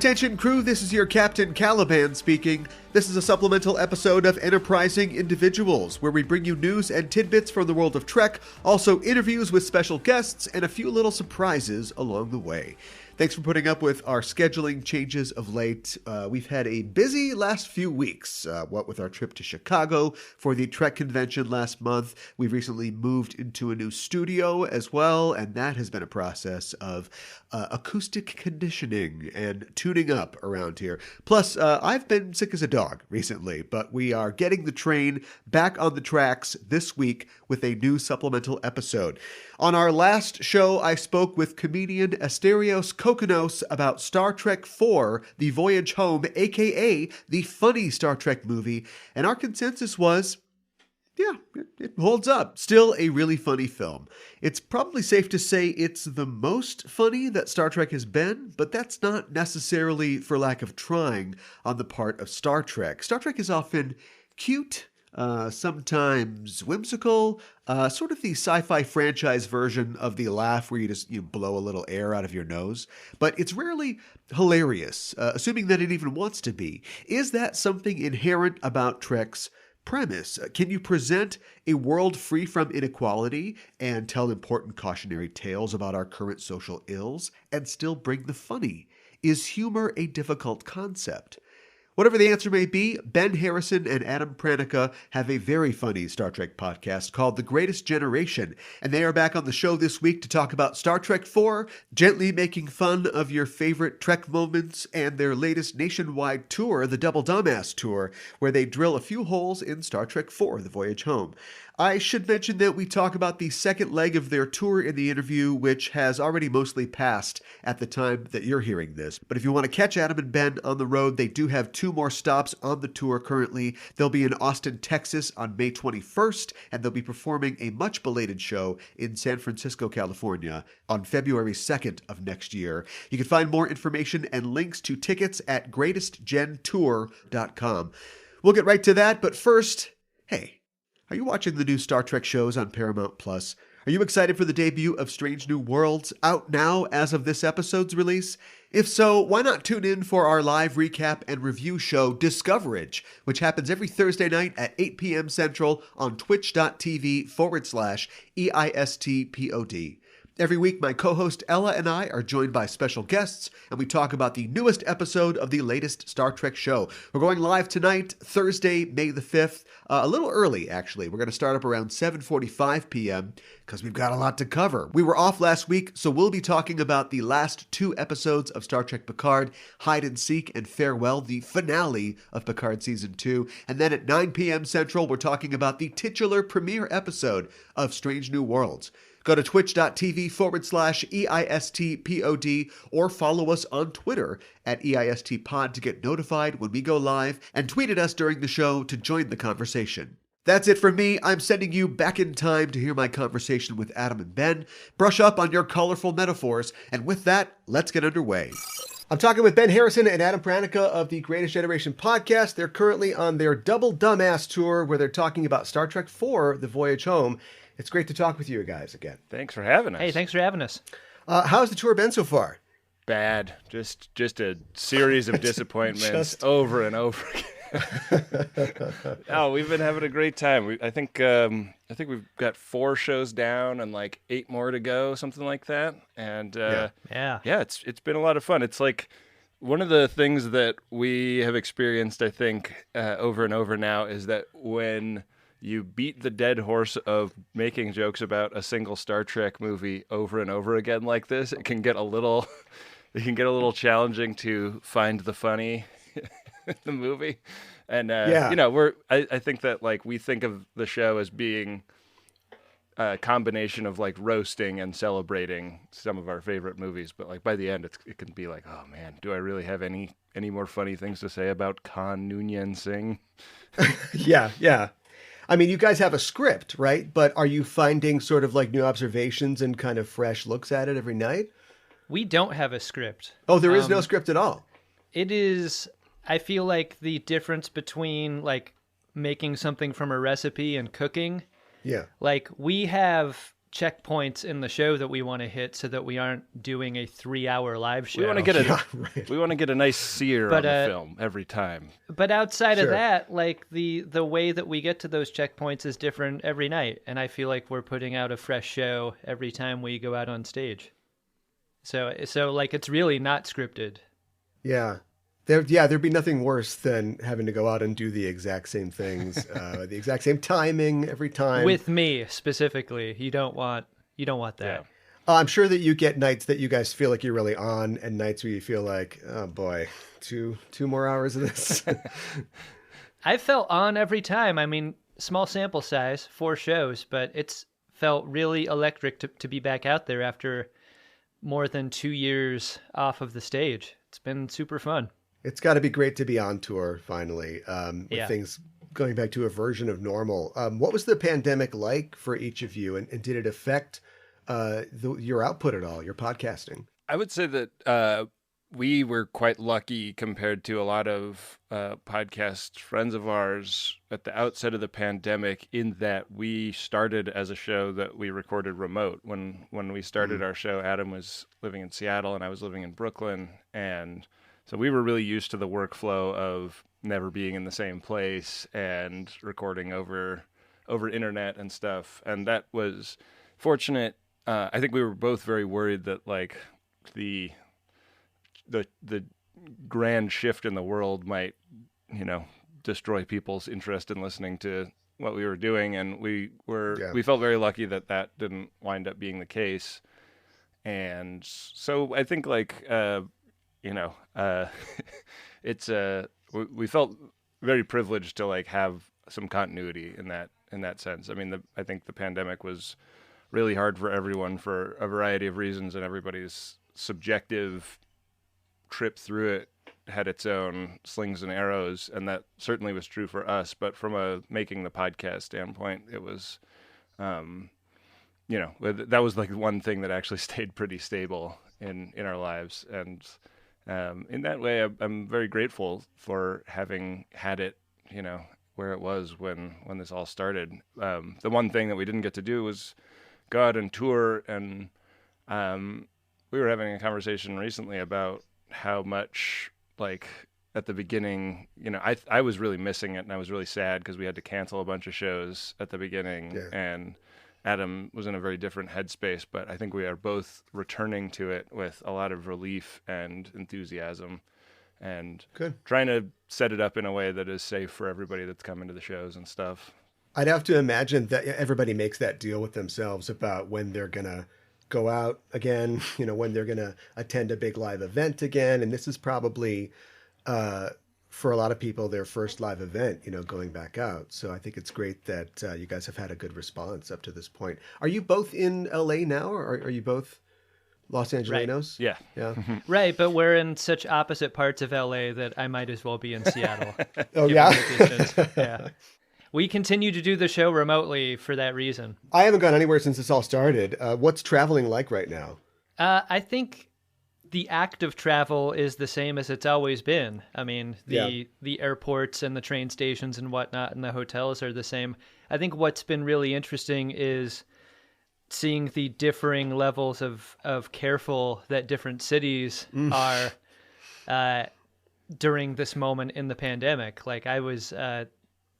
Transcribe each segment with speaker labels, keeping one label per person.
Speaker 1: Attention crew, this is your Captain Caliban speaking. This is a supplemental episode of Enterprising Individuals, where we bring you news and tidbits from the world of Trek, also interviews with special guests, and a few little surprises along the way. Thanks for putting up with our scheduling changes of late. We've had a busy last few weeks, what with our trip to Chicago for the Trek convention last month. We've recently moved into a new studio as well, and that has been a process of acoustic conditioning and tuning up around here. Plus, I've been sick as a dog recently, but we are getting the train back on the tracks this week with a new supplemental episode. On our last show, I spoke with comedian Asterios Kokkinos about Star Trek IV, The Voyage Home, aka the funny Star Trek movie, and our consensus was, yeah, it holds up. Still a really funny film. It's probably safe to say it's the most funny that Star Trek has been, but that's not necessarily for lack of trying on the part of Star Trek. Star Trek is often cute, sometimes whimsical, sort of the sci-fi franchise version of the laugh where you blow a little air out of your nose. But it's rarely hilarious, assuming that it even wants to be. Is that something inherent about Trek's premise? Can you present a world free from inequality and tell important cautionary tales about our current social ills and still bring the funny? Is humor a difficult concept? Whatever the answer may be, Ben Harrison and Adam Pranica have a very funny Star Trek podcast called The Greatest Generation, and they are back on the show this week to talk about Star Trek IV, gently making fun of your favorite Trek moments, and their latest nationwide tour, the Double Dumbass Tour, where they drill a few holes in Star Trek IV, The Voyage Home. I should mention that we talk about the second leg of their tour in the interview, which has already mostly passed at the time that you're hearing this. But if you want to catch Adam and Ben on the road, they do have 2 more stops on the tour currently. They'll be in Austin, Texas on May 21st, and they'll be performing a much belated show in San Francisco, California on February 2nd of next year. You can find more information and links to tickets at greatestgentour.com. We'll get right to that, but first, hey, are you watching the new Star Trek shows on Paramount Plus? Are you excited for the debut of Strange New Worlds, out now as of this episode's release? If so, why not tune in for our live recap and review show, Discoverage, which happens every Thursday night at 8 p.m. Central on twitch.tv/EISTPOD. Every week, my co-host Ella and I are joined by special guests, and we talk about the newest episode of the latest Star Trek show. We're going live tonight, Thursday, May the 5th, a little early, actually. We're going to start up around 7:45 p.m., because we've got a lot to cover. We were off last week, so we'll be talking about the last 2 episodes of Star Trek Picard, Hide and Seek and Farewell, the finale of Picard Season 2. And then at 9 p.m. Central, we're talking about the titular premiere episode of Strange New Worlds. Go to twitch.tv/EISTPOD or follow us on Twitter at EISTPod to get notified when we go live, and tweet at us during the show to join the conversation. That's it from me. I'm sending you back in time to hear my conversation with Adam and Ben. Brush up on your colorful metaphors, and with that, let's get underway. I'm talking with Ben Harrison and Adam Pranica of the Greatest Generation podcast. They're currently on their Double Dumbass Tour, where they're talking about Star Trek IV, The Voyage Home. It's great to talk with you guys again.
Speaker 2: Thanks for having us.
Speaker 3: Hey, thanks for having us.
Speaker 1: How's the tour been so far?
Speaker 2: Bad. Just a series of disappointments over and over again. Oh, we've been having a great time. I think we've got 4 shows down and like 8 more to go, something like that. And it's been a lot of fun. It's like one of the things that we have experienced, I think, over and over now is that when you beat the dead horse of making jokes about a single Star Trek movie over and over again like this, it can get a little challenging to find the funny in the movie. And I think that like we think of the show as being a combination of like roasting and celebrating some of our favorite movies, but like by the end it can be like, oh man, do I really have any more funny things to say about Khan Noonien Singh?
Speaker 1: Yeah. I mean, you guys have a script, right? But are you finding sort of like new observations and kind of fresh looks at it every night?
Speaker 3: We don't have a script.
Speaker 1: Oh, there is no script at all.
Speaker 3: It is, I feel like the difference between like making something from a recipe and cooking.
Speaker 1: Yeah.
Speaker 3: Like we have checkpoints in the show that we want to hit so that we aren't doing a 3-hour live show.
Speaker 2: We want to get we want to get a nice sear on the film every time.
Speaker 3: But outside of that, like the way that we get to those checkpoints is different every night, and I feel like we're putting out a fresh show every time we go out on stage. So like it's really not scripted.
Speaker 4: Yeah. There'd be nothing worse than having to go out and do the exact same things, the exact same timing every time.
Speaker 3: With me specifically, you don't want that.
Speaker 2: Yeah.
Speaker 4: I'm sure that you get nights that you guys feel like you're really on, and nights where you feel like, oh boy, two more hours of this.
Speaker 3: I felt on every time. I mean, small sample size, 4 shows, but it's felt really electric to be back out there after more than 2 years off of the stage. It's been super fun.
Speaker 4: It's got to be great to be on tour finally, with things going back to a version of normal. What was the pandemic like for each of you, and did it affect your output at all, your podcasting?
Speaker 2: I would say that we were quite lucky compared to a lot of podcast friends of ours at the outset of the pandemic, in that we started as a show that we recorded remote. When we started our show, Adam was living in Seattle and I was living in Brooklyn, and so we were really used to the workflow of never being in the same place and recording over internet and stuff. And that was fortunate. I think we were both very worried that like the grand shift in the world might, destroy people's interest in listening to what we were doing. And we felt very lucky that didn't wind up being the case. And so I think like, it's we felt very privileged to like have some continuity in that sense. I mean, I think the pandemic was really hard for everyone for a variety of reasons, and everybody's subjective trip through it had its own slings and arrows, and that certainly was true for us. But from a making the podcast standpoint, it was, that was like one thing that actually stayed pretty stable in our lives. And in that way, I'm very grateful for having had it, where it was when this all started. The one thing that we didn't get to do was go out and tour, and we were having a conversation recently about how much, like, at the beginning, I was really missing it, and I was really sad because we had to cancel a bunch of shows at the beginning, and Adam was in a very different headspace, but I think we are both returning to it with a lot of relief and enthusiasm, and trying to set it up in a way that is safe for everybody that's coming to the shows and stuff.
Speaker 4: I'd have to imagine that everybody makes that deal with themselves about when they're going to go out again, when they're going to attend a big live event again. And this is probably, for a lot of people, their first live event, going back out. So I think it's great that you guys have had a good response up to this point. Are you both in LA now, or are you both Los Angelinos?
Speaker 2: Right.
Speaker 4: Yeah.
Speaker 3: Right, but we're in such opposite parts of LA that I might as well be in Seattle.
Speaker 4: Oh, yeah?
Speaker 3: Yeah. We continue to do the show remotely for that reason.
Speaker 4: I haven't gone anywhere since this all started. What's traveling like right now?
Speaker 3: I think the act of travel is the same as it's always been. I mean, the airports and the train stations and whatnot and the hotels are the same. I think what's been really interesting is seeing the differing levels of careful that different cities are during this moment in the pandemic. Like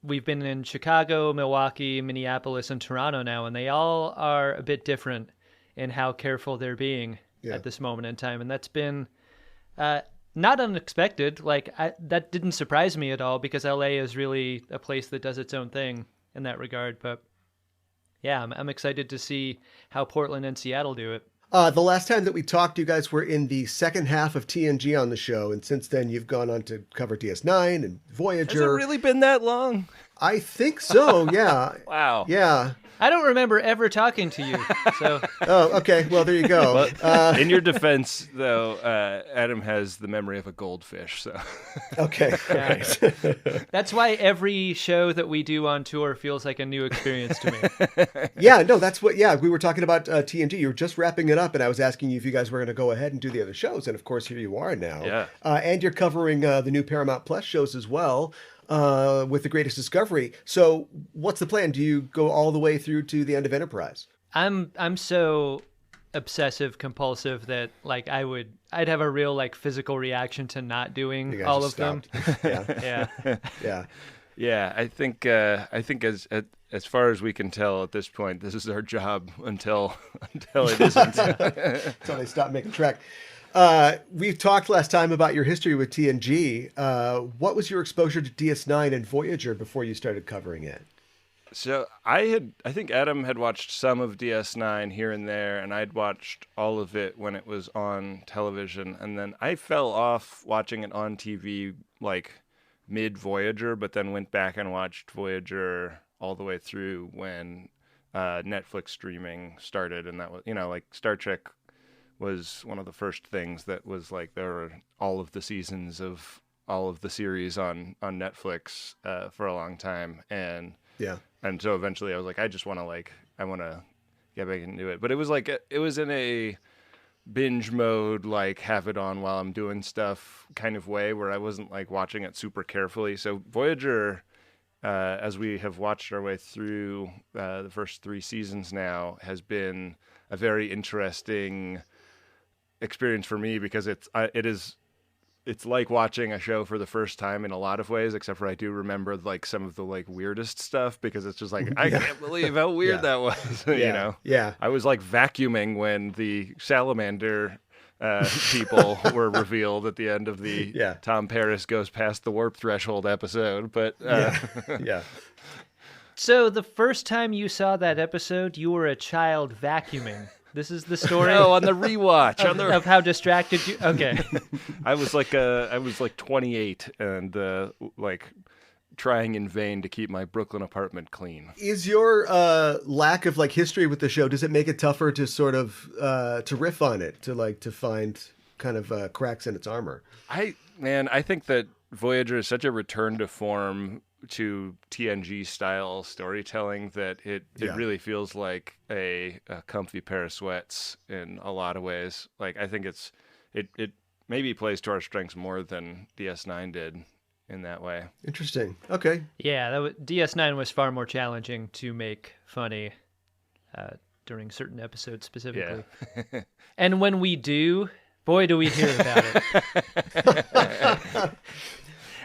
Speaker 3: we've been in Chicago, Milwaukee, Minneapolis, and Toronto now, and they all are a bit different in how careful they're being at this moment in time. And that's been not unexpected. Like that didn't surprise me at all, because LA is really a place that does its own thing in that regard. But yeah, I'm excited to see how Portland and Seattle do it.
Speaker 4: The last time that we talked, you guys were in the second half of TNG on the show, and since then you've gone on to cover DS9 and Voyager.
Speaker 2: Has it really been that long?
Speaker 4: I think so, yeah.
Speaker 2: Wow.
Speaker 4: Yeah.
Speaker 3: I don't remember ever talking to you. So.
Speaker 4: Oh, okay. Well, there you go.
Speaker 2: Well, in your defense, though, Adam has the memory of a goldfish. So.
Speaker 4: Okay. Right.
Speaker 3: That's why every show that we do on tour feels like a new experience to me.
Speaker 4: Yeah, no, that's what. Yeah, we were talking about TNG. You were just wrapping it up, and I was asking you if you guys were going to go ahead and do the other shows, and of course, here you are now.
Speaker 2: Yeah.
Speaker 4: And you're covering the new Paramount Plus shows as well. With The Greatest Discovery. So what's the plan? Do you go all the way through to the end of Enterprise?
Speaker 3: I'm so obsessive compulsive that like I'd have a real like physical reaction to not doing all of them.
Speaker 4: Yeah.
Speaker 3: Yeah.
Speaker 2: Yeah, I think as far as we can tell at this point, this is our job until it isn't.
Speaker 4: Until they stop making track. We talked last time about your history with TNG. What was your exposure to DS9 and Voyager before you started covering it?
Speaker 2: So I think Adam had watched some of DS9 here and there, and I'd watched all of it when it was on television, and then I fell off watching it on TV like mid Voyager, but then went back and watched Voyager all the way through when Netflix streaming started, and that was, like Star Trek was one of the first things that was like there were all of the seasons of all of the series on Netflix for a long time, and so eventually I was like, I want to get back into it, but it was in a binge mode, like have it on while I'm doing stuff kind of way, where I wasn't like watching it super carefully. So Voyager, as we have watched our way through the first 3 seasons now, has been a very interesting experience for me, because it's like watching a show for the first time in a lot of ways, except for I do remember like some of the like weirdest stuff, because it's just like, I can't believe how weird that was.
Speaker 4: Yeah.
Speaker 2: I was like vacuuming when the salamander people were revealed at the end of the Tom Paris goes past the warp threshold episode. But
Speaker 3: So the first time you saw that episode, you were a child vacuuming. This is the story.
Speaker 2: Oh, on the rewatch,
Speaker 3: of how distracted you. Okay,
Speaker 2: I was like 28 and like trying in vain to keep my Brooklyn apartment clean.
Speaker 4: Is your lack of like history with the show, does it make it tougher to sort of to riff on it, to find kind of cracks in its armor?
Speaker 2: I think that Voyager is such a return to form to TNG style storytelling that it really feels like a comfy pair of sweats in a lot of ways. Like I think it maybe plays to our strengths more than DS9 did in that way.
Speaker 4: Interesting. Okay.
Speaker 3: Yeah, DS9 was far more challenging to make funny during certain episodes specifically. Yeah. And when we do, boy, do we hear about it.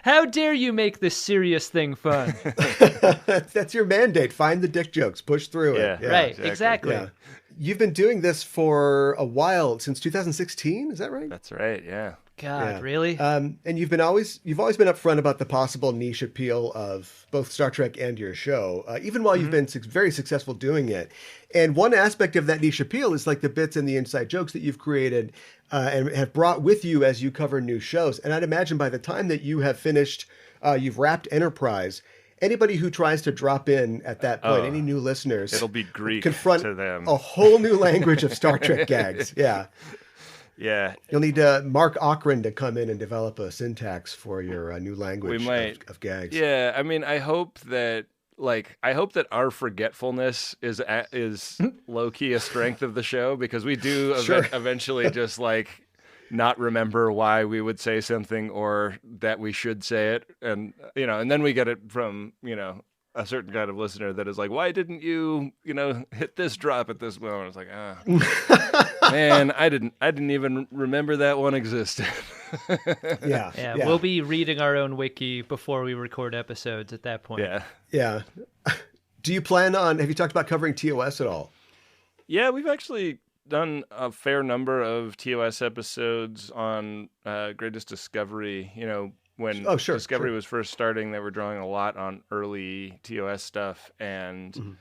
Speaker 3: How dare you make this serious thing fun?
Speaker 4: That's your mandate. Find the dick jokes. Push through it.
Speaker 3: Yeah, right, exactly. Yeah.
Speaker 4: You've been doing this for a while, since 2016, is that right?
Speaker 2: That's right, yeah.
Speaker 3: God, really?
Speaker 4: And you've always been upfront about the possible niche appeal of both Star Trek and your show, even while you've been very successful doing it. And one aspect of that niche appeal is like the bits and the inside jokes that you've created and have brought with you as you cover new shows. And I'd imagine by the time that you have finished, you've wrapped Enterprise, anybody who tries to drop in at that point, any new listeners,
Speaker 2: it'll be Greek
Speaker 4: confront
Speaker 2: to them.
Speaker 4: A whole new language of Star Trek gags. Yeah.
Speaker 2: Yeah.
Speaker 4: You'll need Mark Ochran to come in and develop a syntax for your new language of gags.
Speaker 2: Yeah, I mean, I hope that our forgetfulness is low key a strength of the show, because we do eventually just like not remember why we would say something or that we should say it, and and then we get it from a certain kind of listener that is like, why didn't you hit this drop at this moment? It's like, man, I didn't even remember that one existed.
Speaker 4: Yeah.
Speaker 3: We'll be reading our own wiki before we record episodes at that point.
Speaker 4: Yeah. Do you plan on, have you talked about covering TOS at all?
Speaker 2: Yeah, we've actually done a fair number of TOS episodes on Greatest Discovery. When Discovery was first starting, they were drawing a lot on early TOS stuff, and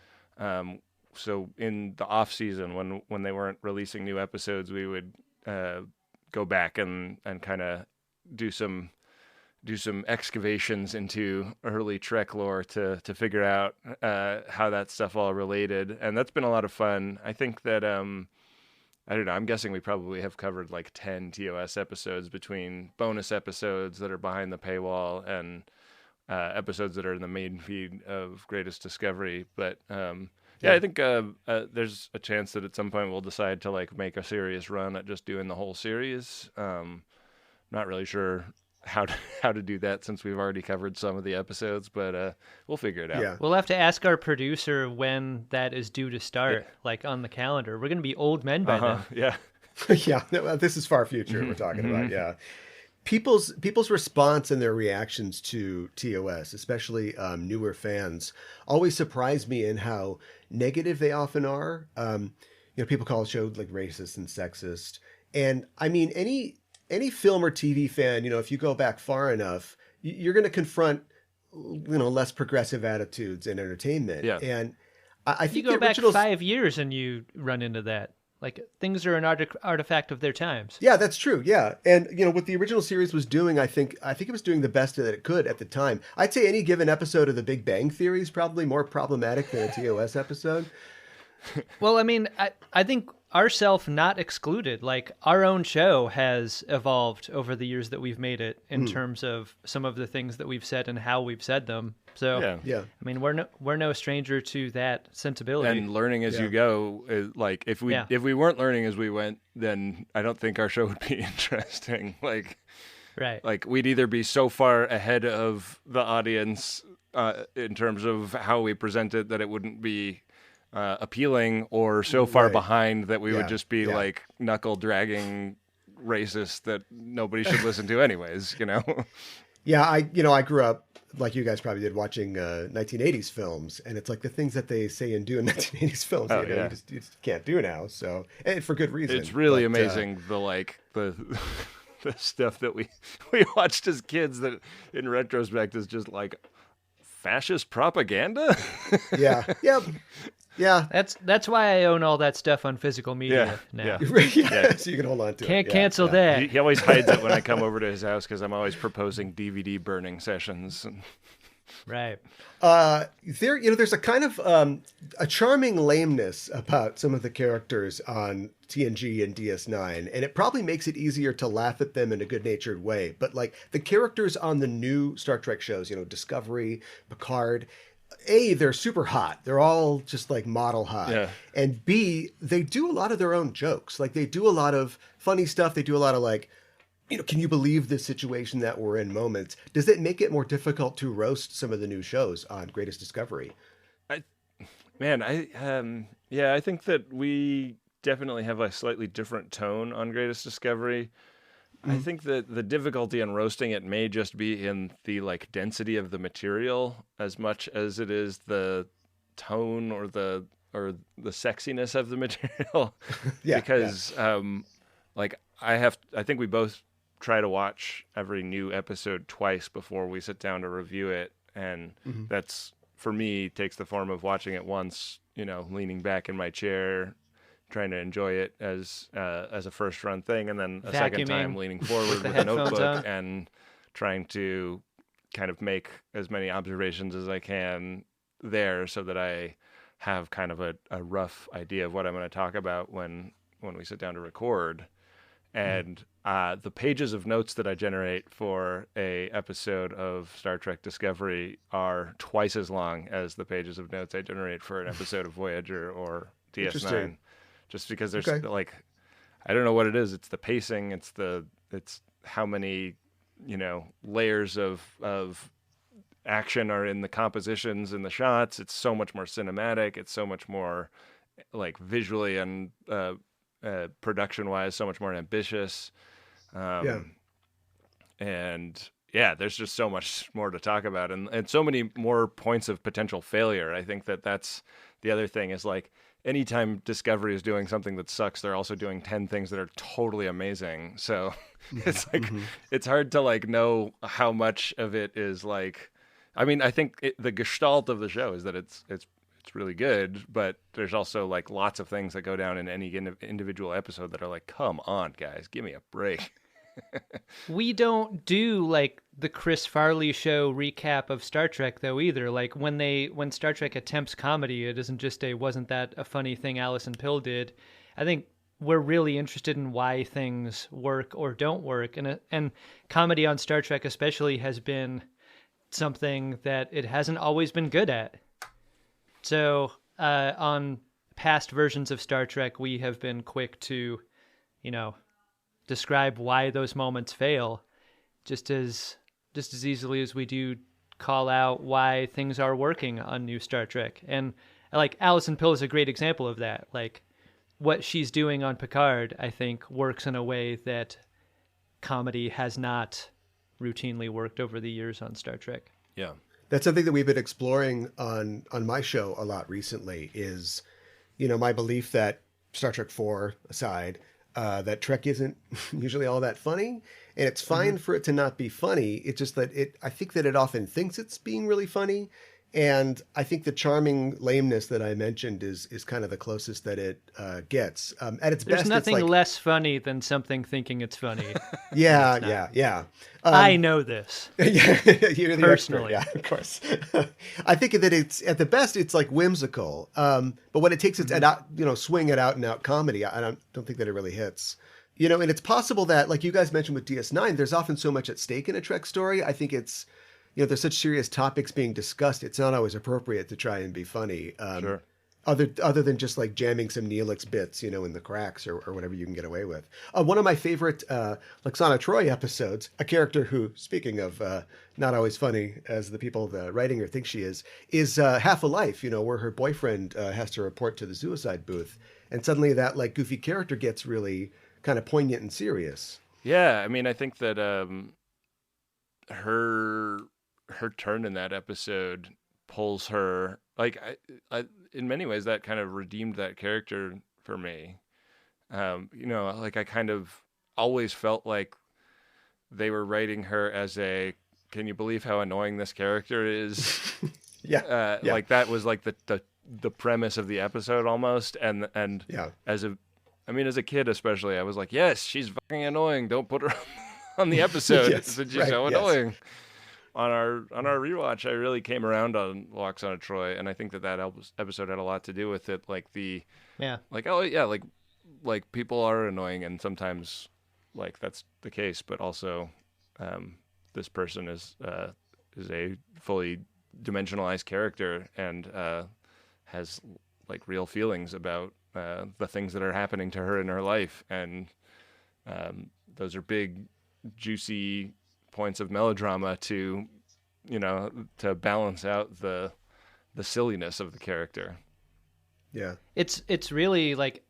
Speaker 2: so in the off season, when they weren't releasing new episodes, we would go back and kind of do some excavations into early Trek lore to figure out how that stuff all related, and that's been a lot of fun. I think that I don't know, I'm guessing we probably have covered like 10 TOS episodes, between bonus episodes that are behind the paywall and episodes that are in the main feed of Greatest Discovery. But I think there's a chance that at some point we'll decide to like make a serious run at just doing the whole series. Not really sure how to do that since we've already covered some of the episodes, but we'll figure it out.
Speaker 4: Yeah.
Speaker 3: We'll have to ask our producer when that is due to start, like on the calendar. We're going to be old men by then.
Speaker 2: Yeah.
Speaker 4: Yeah, this is far future we're talking about. Yeah, people's response and their reactions to TOS, especially newer fans, always surprise me in how negative they often are. People call the show like racist and sexist, and I mean any film or TV fan, if you go back far enough, you're going to confront less progressive attitudes in entertainment.
Speaker 2: Yeah.
Speaker 4: And I think
Speaker 3: you go
Speaker 4: the originals...
Speaker 3: back 5 years and you run into that. Like, things are an artifact of their times.
Speaker 4: Yeah, that's true. Yeah. And, what the original series was doing, I think it was doing the best that it could at the time. I'd say any given episode of The Big Bang Theory is probably more problematic than a TOS episode.
Speaker 3: Well, I mean, I think ourself not excluded. Like, our own show has evolved over the years that we've made it in terms of some of the things that we've said and how we've said them. So,
Speaker 4: yeah.
Speaker 3: I mean, we're no stranger to that sensibility.
Speaker 2: And learning as you go, like if we weren't learning as we went, then I don't think our show would be interesting. Like,
Speaker 3: right.
Speaker 2: Like we'd either be so far ahead of the audience in terms of how we present it that it wouldn't be appealing, or so far behind that we would just be like knuckle dragging racist that nobody should listen to anyways,
Speaker 4: Yeah, I grew up like you guys probably did watching 1980s films, and it's like the things that they say and do in 1980s films you just can't do now. So, and for good reason.
Speaker 2: It's really amazing the stuff that we watched as kids that in retrospect is just like fascist propaganda. Yeah.
Speaker 3: That's why I own all that stuff on physical media now.
Speaker 4: So you can hold on to it.
Speaker 3: Can't cancel that.
Speaker 2: He always hides it when I come over to his house because I'm always proposing DVD burning sessions.
Speaker 3: Right.
Speaker 4: There's a kind of a charming lameness about some of the characters on TNG and DS9, and it probably makes it easier to laugh at them in a good-natured way. But like the characters on the new Star Trek shows, Discovery, Picard, A, they're super hot. They're all just like model hot. Yeah. And B, they do a lot of their own jokes. Like they do a lot of funny stuff. They do a lot of like, can you believe this situation that we're in moments? Does it make it more difficult to roast some of the new shows on Greatest Discovery?
Speaker 2: I think that we definitely have a slightly different tone on Greatest Discovery. I think that the difficulty in roasting it may just be in the like density of the material as much as it is the tone or the sexiness of the material. Because I think we both try to watch every new episode twice before we sit down to review it, and that's for me takes the form of watching it once, leaning back in my chair, trying to enjoy it as a first run thing, and then a second time leaning forward with a notebook and trying to kind of make as many observations as I can there so that I have kind of a rough idea of what I'm going to talk about when we sit down to record. And the pages of notes that I generate for a episode of Star Trek Discovery are twice as long as the pages of notes I generate for an episode of Voyager or DS9. Just because there's like, I don't know what it is. It's the pacing. It's how many, layers of action are in the compositions and the shots. It's so much more cinematic. It's so much more like visually and production wise, so much more ambitious. And there's just so much more to talk about and so many more points of potential failure. I think that's the other thing is like, anytime Discovery is doing something that sucks, they're also doing 10 things that are totally amazing. So it's like, it's hard to like know how much of it is like, I mean, I think the gestalt of the show is that it's really good, but there's also like lots of things that go down in any individual episode that are like, come on guys, give me a break.
Speaker 3: We don't do like the Chris Farley show recap of Star Trek though either. Like when Star Trek attempts comedy, it isn't just wasn't that a funny thing Alison Pill did. I think we're really interested in why things work or don't work, and comedy on Star Trek especially has been something that it hasn't always been good at. So on past versions of Star Trek, we have been quick to, describe why those moments fail. just as easily as we do call out why things are working on new Star Trek. And like Alison Pill is a great example of that. Like what she's doing on Picard, I think, works in a way that comedy has not routinely worked over the years on Star Trek.
Speaker 2: Yeah.
Speaker 4: That's something that we've been exploring on my show a lot recently is, my belief that Star Trek 4 aside, that Trek isn't usually all that funny, and it's fine for it to not be funny. It's just that I think that it often thinks it's being really funny. And I think the charming lameness that I mentioned is kind of the closest that it gets. At its
Speaker 3: There's
Speaker 4: best,
Speaker 3: nothing
Speaker 4: it's like,
Speaker 3: less funny than something thinking it's funny.
Speaker 4: Yeah.
Speaker 3: I know this.
Speaker 4: Yeah, you're the
Speaker 3: personally.
Speaker 4: expert. Yeah, of course. I think that it's at the best, it's like whimsical. But when it takes its swing at out and out comedy, I don't think that it really hits. And it's possible that, like you guys mentioned with DS9, there's often so much at stake in a Trek story. I think it's, there's such serious topics being discussed. It's not always appropriate to try and be funny.
Speaker 2: Sure.
Speaker 4: Other than just like jamming some Neelix bits, in the cracks or whatever you can get away with. One of my favorite Lexana Troy episodes, a character who, speaking of not always funny as the people writing her think she is Half a Life, where her boyfriend has to report to the suicide booth. And suddenly that like goofy character gets really kind of poignant and serious.
Speaker 2: Yeah, I mean, I think that her turn in that episode pulls her, like, I in many ways that kind of redeemed that character for me. Like I kind of always felt like they were writing her as can you believe how annoying this character is?
Speaker 4: Yeah.
Speaker 2: Like that was like the premise of the episode almost. And as a kid especially, I was like, yes, she's fucking annoying. Don't put her on the episode.
Speaker 4: Yes,
Speaker 2: She's so annoying. On our rewatch, I really came around on Lwaxana Troy, and I think that episode had a lot to do with it. Like like people are annoying, and sometimes like that's the case. But also, this person is a fully dimensionalized character and has like real feelings about the things that are happening to her in her life, and those are big, juicy points of melodrama to balance out the silliness of the character.
Speaker 4: Yeah.
Speaker 3: It's really like,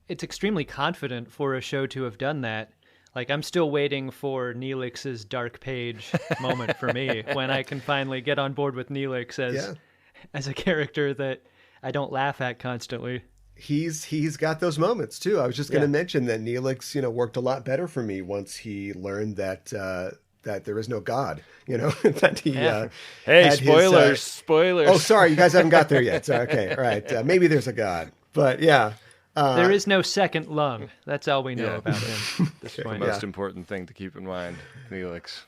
Speaker 3: it's extremely confident for a show to have done that. Like I'm still waiting for Neelix's dark page moment for me when I can finally get on board with Neelix as a character that I don't laugh at constantly.
Speaker 4: He's got those moments too. I was just going to mention that Neelix, worked a lot better for me once he learned that there is no God, that he,
Speaker 2: hey, spoilers, spoilers.
Speaker 4: Oh, sorry. You guys haven't got there yet. So, okay. All right. Maybe there's a God, but yeah.
Speaker 3: There is no second lung. That's all we know about him at this point.
Speaker 2: The most important thing to keep in mind, Neelix.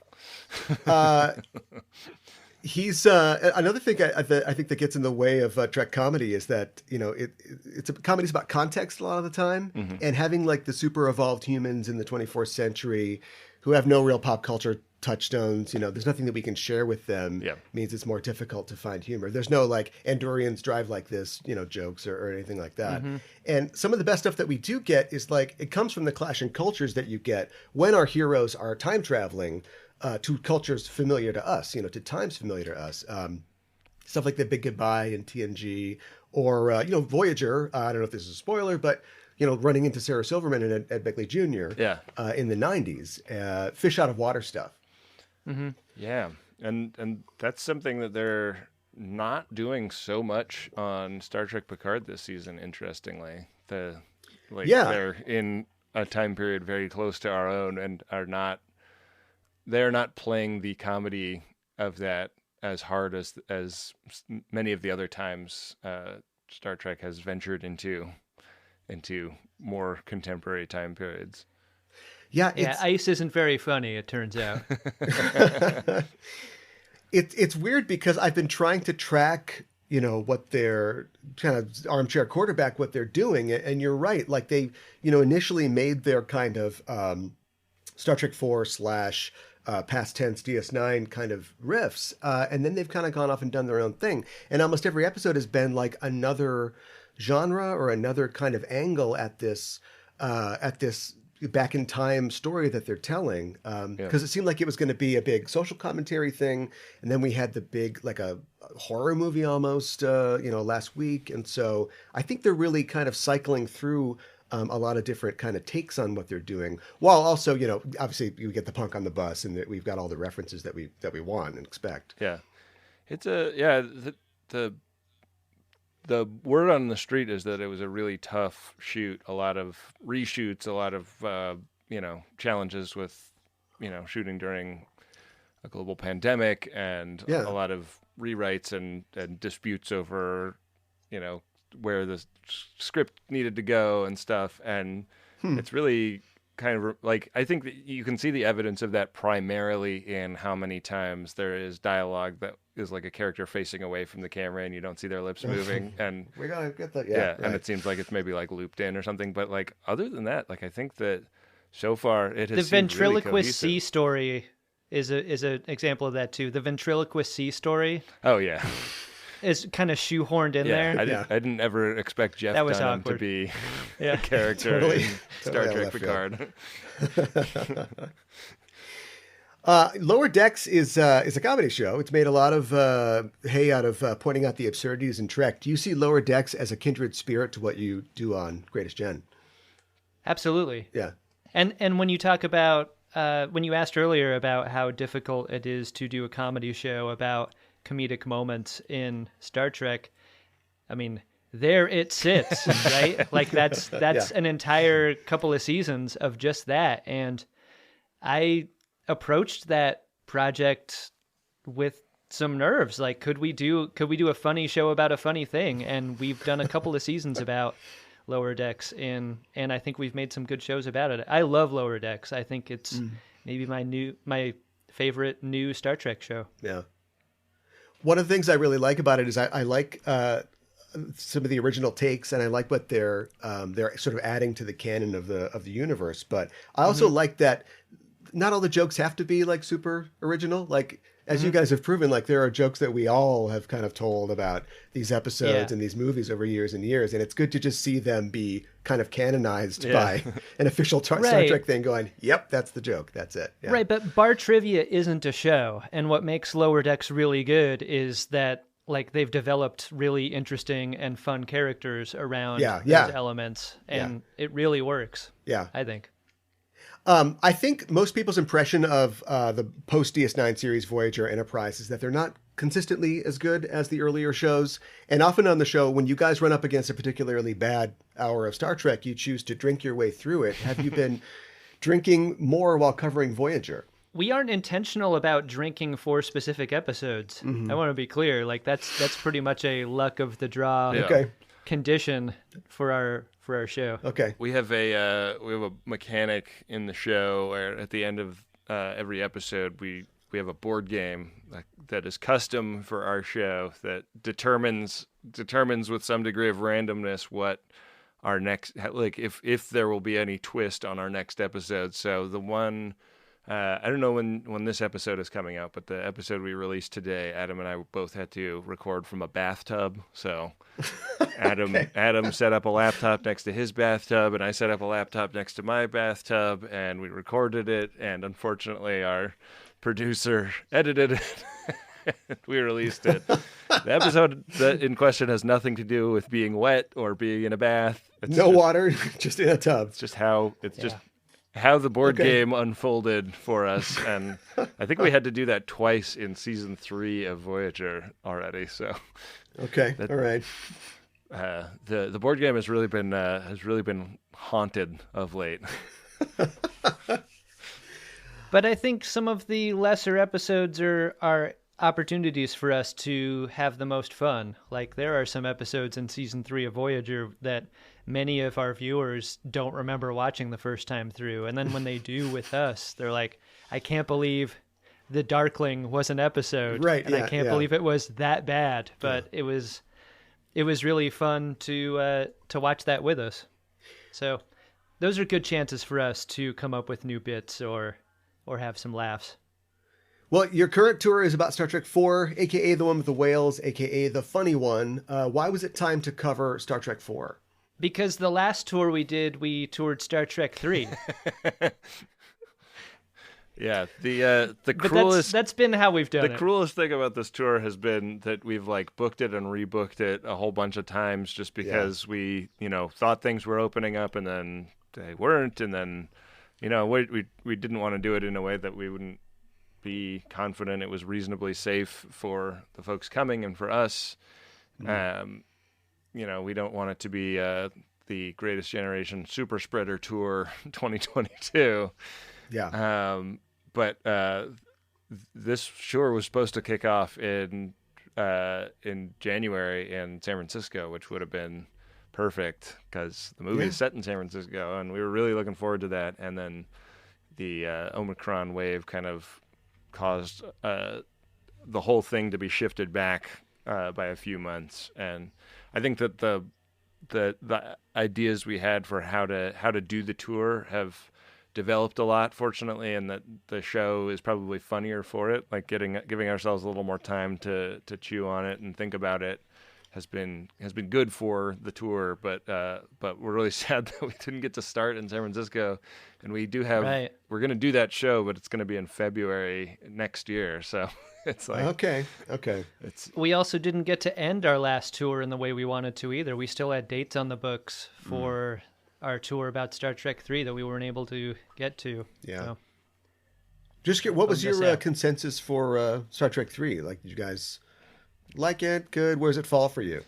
Speaker 4: He's another thing I think that gets in the way of Trek comedy is that it's comedy's about context a lot of the time, and having like the super evolved humans in the 24th century who have no real pop culture touchstones, there's nothing that we can share with them. Means it's more difficult to find humor. There's no like Andorians drive like this, jokes or anything like that. And some of the best stuff that we do get is like it comes from the clash in cultures that you get when our heroes are time traveling. To cultures familiar to us, to times familiar to us. Stuff like The Big Goodbye in TNG or, Voyager. I don't know if this is a spoiler, but, running into Sarah Silverman and Ed Begley Jr. In the 90s. Fish out of water stuff.
Speaker 3: Mm-hmm.
Speaker 2: Yeah. And that's something that they're not doing so much on Star Trek Picard this season, interestingly. They're in a time period very close to our own and they're not playing the comedy of that as hard as many of the other times Star Trek has ventured into more contemporary time periods.
Speaker 3: Yeah, ice isn't very funny, it turns out.
Speaker 4: It's weird because I've been trying to track, what they're kind of armchair quarterback, what they're doing. And you're right. Like they, initially made their kind of Star Trek 4 / past tense DS9 kind of riffs. And then they've kind of gone off and done their own thing. And almost every episode has been like another genre or another kind of angle at this back in time story that they're telling. Because it seemed like it was going to be a big social commentary thing. And then we had the big, like a horror movie almost, last week. And so I think they're really kind of cycling through a lot of different kind of takes on what they're doing, while also, obviously you get the punk on the bus and that we've got all the references that we want and expect.
Speaker 2: Yeah. It's the word on the street is that it was a really tough shoot, a lot of reshoots, a lot of, challenges with, shooting during a global pandemic and a lot of rewrites and disputes over, where the script needed to go and stuff. And it's really kind of like, I think that you can see the evidence of that primarily in how many times there is dialogue that is like a character facing away from the camera and you don't see their lips moving. And
Speaker 4: we're going to get that.
Speaker 2: Right. And it seems like it's maybe like looped in or something. But like, other than that, like, I think that so far it has
Speaker 3: the ventriloquist
Speaker 2: really
Speaker 3: sea story is an example of that too. The ventriloquist sea story.
Speaker 2: Oh yeah.
Speaker 3: Is kind of shoehorned in there.
Speaker 2: I didn't ever expect Jeff Dunham to be a character in Star Trek Picard.
Speaker 4: Lower Decks is a comedy show. It's made a lot of hay out of pointing out the absurdities in Trek. Do you see Lower Decks as a kindred spirit to what you do on Greatest Gen?
Speaker 3: Absolutely.
Speaker 4: Yeah.
Speaker 3: And when you talk about when you asked earlier about how difficult it is to do a comedy show about comedic moments in Star Trek, I mean, there it sits, right? Like that's an entire couple of seasons of just that. And I approached that project with some nerves. Like, could we do a funny show about a funny thing? And we've done a couple of seasons about Lower Decks, and I think we've made some good shows about it. I love Lower Decks. I think it's maybe my favorite new Star Trek show.
Speaker 4: Yeah. One of the things I really like about it is I like some of the original takes, and I like what they're sort of adding to the canon of the universe. But I also like that not all the jokes have to be like super original. Like, as you guys have proven, like there are jokes that we all have kind of told about these episodes and these movies over years and years. And it's good to just see them be kind of canonized by an official Star Trek thing going, yep, that's the joke. That's it. Yeah.
Speaker 3: Right. But bar trivia isn't a show. And what makes Lower Decks really good is that like they've developed really interesting and fun characters around those elements. And it really works. Yeah. I think.
Speaker 4: I think most people's impression of the post-DS9 series Voyager Enterprise is that they're not consistently as good as the earlier shows. And often on the show, when you guys run up against a particularly bad hour of Star Trek, you choose to drink your way through it. Have you been drinking more while covering Voyager?
Speaker 3: We aren't intentional about drinking for specific episodes. I want to be clear. Like that's pretty much a luck of the draw condition for our show.
Speaker 4: Okay.
Speaker 2: We have a mechanic in the show where at the end of every episode we have a board game that is custom for our show that determines with some degree of randomness what our next, like if there will be any twist on our next episode. So the one I don't know when this episode is coming out, but the episode we released today, Adam and I both had to record from a bathtub. So Adam set up a laptop next to his bathtub, and I set up a laptop next to my bathtub, and we recorded it. And unfortunately, our producer edited it. We released it. The episode in question has nothing to do with being wet or being in a bath.
Speaker 4: It's no water, just in a tub.
Speaker 2: It's just how the board game unfolded for us, and I think we had to do that twice in season 3 of Voyager already. So,
Speaker 4: all right.
Speaker 2: The board game has really been haunted of late.
Speaker 3: But I think some of the lesser episodes are opportunities for us to have the most fun. Like there are some episodes in season 3 of Voyager that many of our viewers don't remember watching the first time through. And then when they do with us, they're like, I can't believe the Darkling was an episode.
Speaker 4: Right.
Speaker 3: And I can't believe it was that bad. But it was really fun to watch that with us. So those are good chances for us to come up with new bits or have some laughs.
Speaker 4: Well, your current tour is about Star Trek 4, a.k.a. the one with the whales, a.k.a. the funny one. Why was it time to cover Star Trek 4?
Speaker 3: Because the last tour we did, we toured Star Trek 3.
Speaker 2: Yeah, the cruelest.
Speaker 3: That's been how we've done it.
Speaker 2: The cruelest thing about this tour has been that we've like booked it and rebooked it a whole bunch of times just because we thought things were opening up and then they weren't, and then we didn't want to do it in a way that we wouldn't be confident it was reasonably safe for the folks coming and for us. Mm-hmm. We don't want it to be the Greatest Generation Super Spreader Tour 2022.
Speaker 4: Yeah.
Speaker 2: But this sure was supposed to kick off in January in San Francisco, which would have been perfect because the movie is set in San Francisco, and we were really looking forward to that. And then the Omicron wave kind of caused the whole thing to be shifted back by a few months. And I think that the ideas we had for how to do the tour have developed a lot, fortunately, and that the show is probably funnier for it. Like giving ourselves a little more time to chew on it and think about it has been good for the tour. But we're really sad that we didn't get to start in San Francisco, and we do have we're going to do that show, but it's going to be in February next year. So it's like
Speaker 4: okay.
Speaker 3: We also didn't get to end our last tour in the way we wanted to either. We still had dates on the books for our tour about Star Trek 3 that we weren't able to get to.
Speaker 4: Yeah.
Speaker 3: So.
Speaker 4: Just what was your consensus for Star Trek 3? Like, did you guys like it? Good. Where does it fall for you?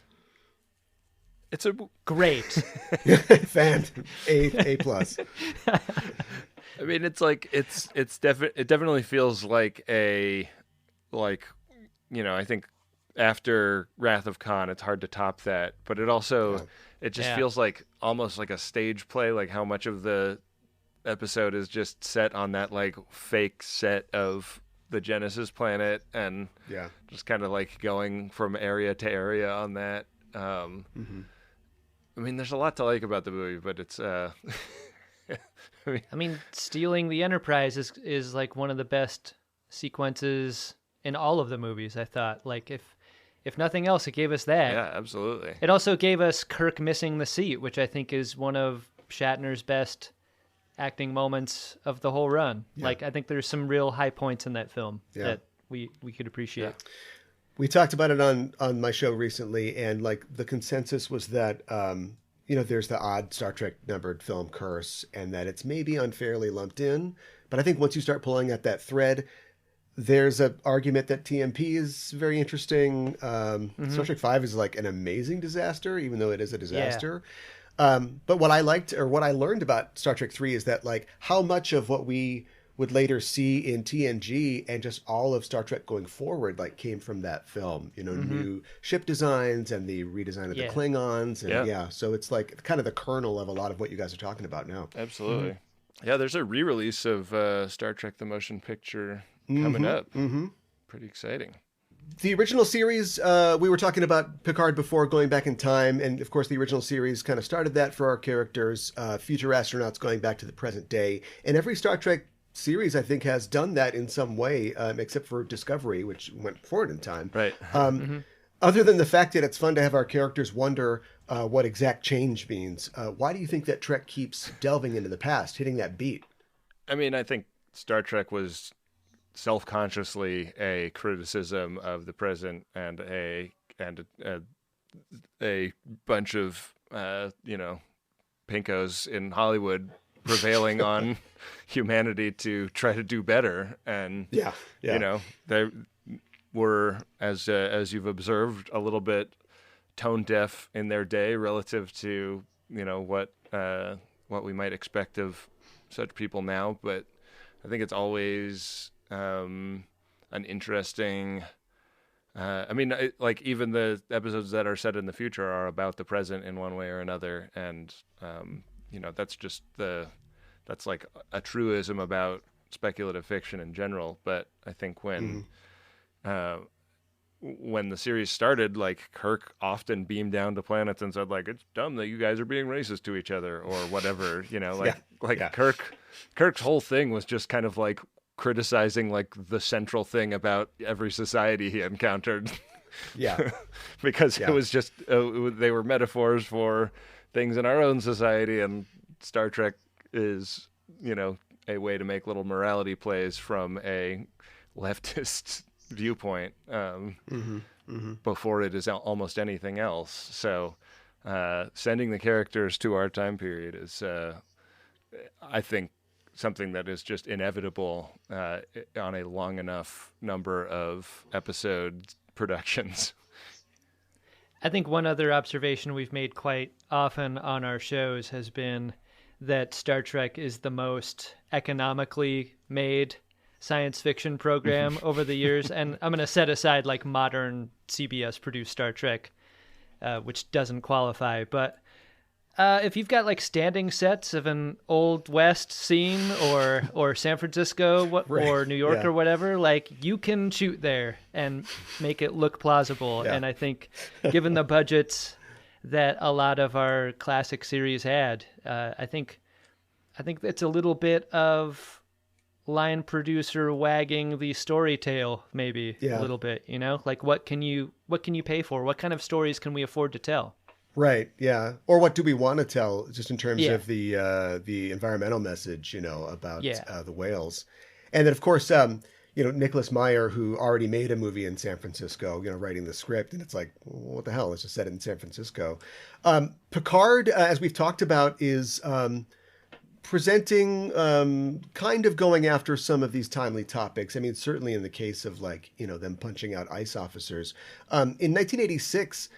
Speaker 2: It's a
Speaker 3: great
Speaker 4: fan. A plus.
Speaker 2: I mean, it's like it definitely feels like I think after Wrath of Khan, it's hard to top that, but it also it just feels like almost like a stage play, like how much of the episode is just set on that like fake set of the Genesis planet, and just kind of like going from area to area on that. I mean, there's a lot to like about the movie, but it's I
Speaker 3: mean, stealing the Enterprise is like one of the best sequences in all of the movies, I thought. Like, if nothing else, it gave us that.
Speaker 2: Yeah, absolutely.
Speaker 3: It also gave us Kirk missing the seat, which I think is one of Shatner's best acting moments of the whole run. Yeah. Like, I think there's some real high points in that film that we could appreciate. Yeah.
Speaker 4: We talked about it on my show recently, and like the consensus was that there's the odd Star Trek numbered film curse, and that it's maybe unfairly lumped in. But I think once you start pulling at that thread, there's an argument that TMP is very interesting. Star Trek 5 is like an amazing disaster, even though it is a disaster. But what I liked, or what I learned about Star Trek 3 is that like how much of what we would later see in TNG and just all of Star Trek going forward like came from that film. New ship designs and the redesign of the Klingons. And so it's like kind of the kernel of a lot of what you guys are talking about now.
Speaker 2: Absolutely. Yeah, there's a re-release of Star Trek the Motion Picture coming up. Pretty exciting.
Speaker 4: The original series, we were talking about Picard before, going back in time, and of course the original series kind of started that for our characters, future astronauts going back to the present day. And every Star Trek series, I think, has done that in some way, except for Discovery, which went forward in time.
Speaker 2: Right.
Speaker 4: Other than the fact that it's fun to have our characters wonder what exact change means, why do you think that Trek keeps delving into the past, hitting that beat?
Speaker 2: I mean, I think Star Trek was self-consciously a criticism of the present and a bunch of pinkos in Hollywood prevailing on humanity to try to do better. And they were, as you've observed, a little bit tone deaf in their day relative to what we might expect of such people now. But I think it's always an interesting. Even the episodes that are set in the future are about the present in one way or another, and that's like a truism about speculative fiction in general. But I think when the series started, like Kirk often beamed down to planets and said, like, it's dumb that you guys are being racist to each other or whatever, Kirk's whole thing was just kind of like criticizing like the central thing about every society he encountered.
Speaker 4: Yeah.
Speaker 2: Because it was just, they were metaphors for things in our own society, and Star Trek is, a way to make little morality plays from a leftist viewpoint before it is almost anything else. So sending the characters to our time period is, I think, something that is just inevitable on a long enough number of episode productions.
Speaker 3: I think one other observation we've made quite often on our shows has been that Star Trek is the most economically made science fiction program over the years. And I'm going to set aside like modern CBS produced Star Trek, which doesn't qualify. But if you've got like standing sets of an Old West scene or San Francisco or New York or whatever, like you can shoot there and make it look plausible. Yeah. And I think given the budgets that a lot of our classic series had, I think it's a little bit of line producer wagging the story tail, maybe a little bit, like what can you pay for? What kind of stories can we afford to tell?
Speaker 4: Right. Yeah. Or what do we want to tell, just in terms of the environmental message, about the whales, and then of course, Nicholas Meyer, who already made a movie in San Francisco, writing the script, and it's like, well, what the hell? Let's just set it in San Francisco. Picard, as we've talked about, is presenting, kind of going after some of these timely topics. I mean, certainly in the case of them punching out ICE officers. In 1986,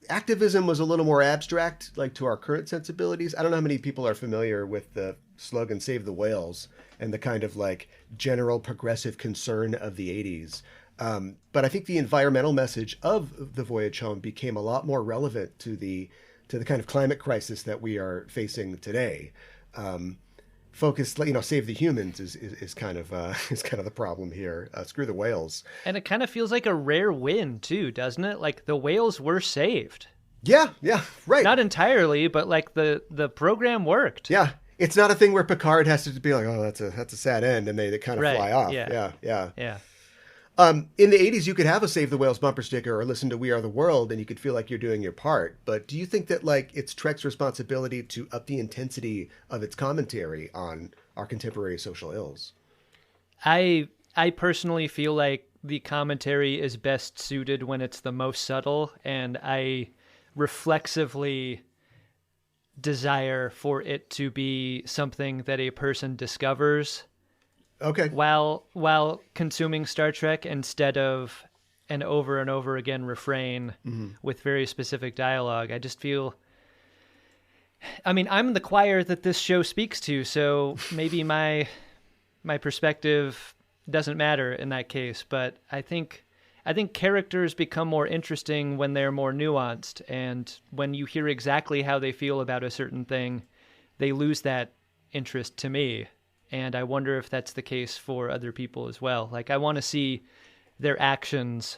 Speaker 4: activism was a little more abstract, to our current sensibilities. I don't know how many people are familiar with the slogan "Save the Whales" and the kind of general progressive concern of the 80s. But I think the environmental message of The Voyage Home became a lot more relevant to the kind of climate crisis that we are facing today. Focus, save the humans is kind of the problem here. Screw the whales.
Speaker 3: And it kind of feels like a rare win too, doesn't it? Like the whales were saved.
Speaker 4: Yeah, right.
Speaker 3: Not entirely, but the program worked.
Speaker 4: Yeah, it's not a thing where Picard has to be like, oh, that's a sad end, and they kind of fly off. Yeah. In the 80s, you could have a Save the Whales bumper sticker or listen to We Are the World, and you could feel like you're doing your part. But do you think that it's Trek's responsibility to up the intensity of its commentary on our contemporary social ills?
Speaker 3: I personally feel like the commentary is best suited when it's the most subtle, and I reflexively desire for it to be something that a person discovers while consuming Star Trek, instead of an over and over again refrain with very specific dialogue. I just feel, I'm the choir that this show speaks to, so maybe my perspective doesn't matter in that case, but I think characters become more interesting when they're more nuanced, and when you hear exactly how they feel about a certain thing, they lose that interest to me. And I wonder if that's the case for other people as well. I want to see their actions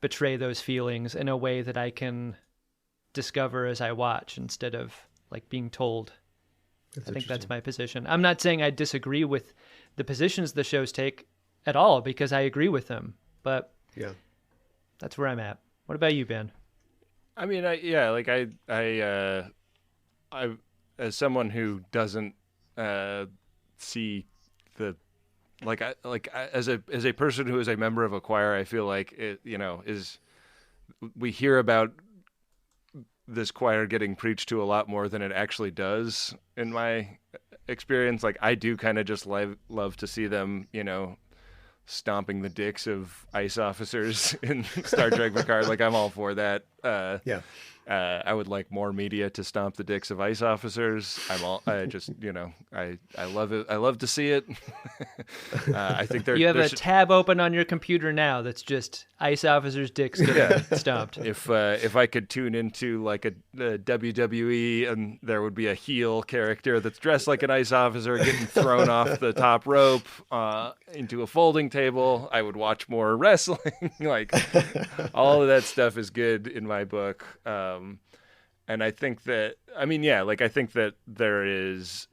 Speaker 3: betray those feelings in a way that I can discover as I watch, instead of being told. I think that's my position. I'm not saying I disagree with the positions the shows take at all, because I agree with them. But that's where I'm at. What about you, Ben?
Speaker 2: I mean, I as someone who doesn't see the as a person who is a member of a choir, I feel like it, we hear about this choir getting preached to a lot more than it actually does in my experience. I do kind of just love to see them, stomping the dicks of ICE officers in Star Trek Picard. I'm all for that. I would like more media to stomp the dicks of ICE officers. I love it. I love to see it. I think
Speaker 3: you have a tab open on your computer now that's just ICE officers' dicks getting stomped.
Speaker 2: If I could tune into a WWE, and there would be a heel character that's dressed like an ICE officer getting thrown off the top rope into a folding table, I would watch more wrestling. All of that stuff is good in my book. And I think that, I think that there is,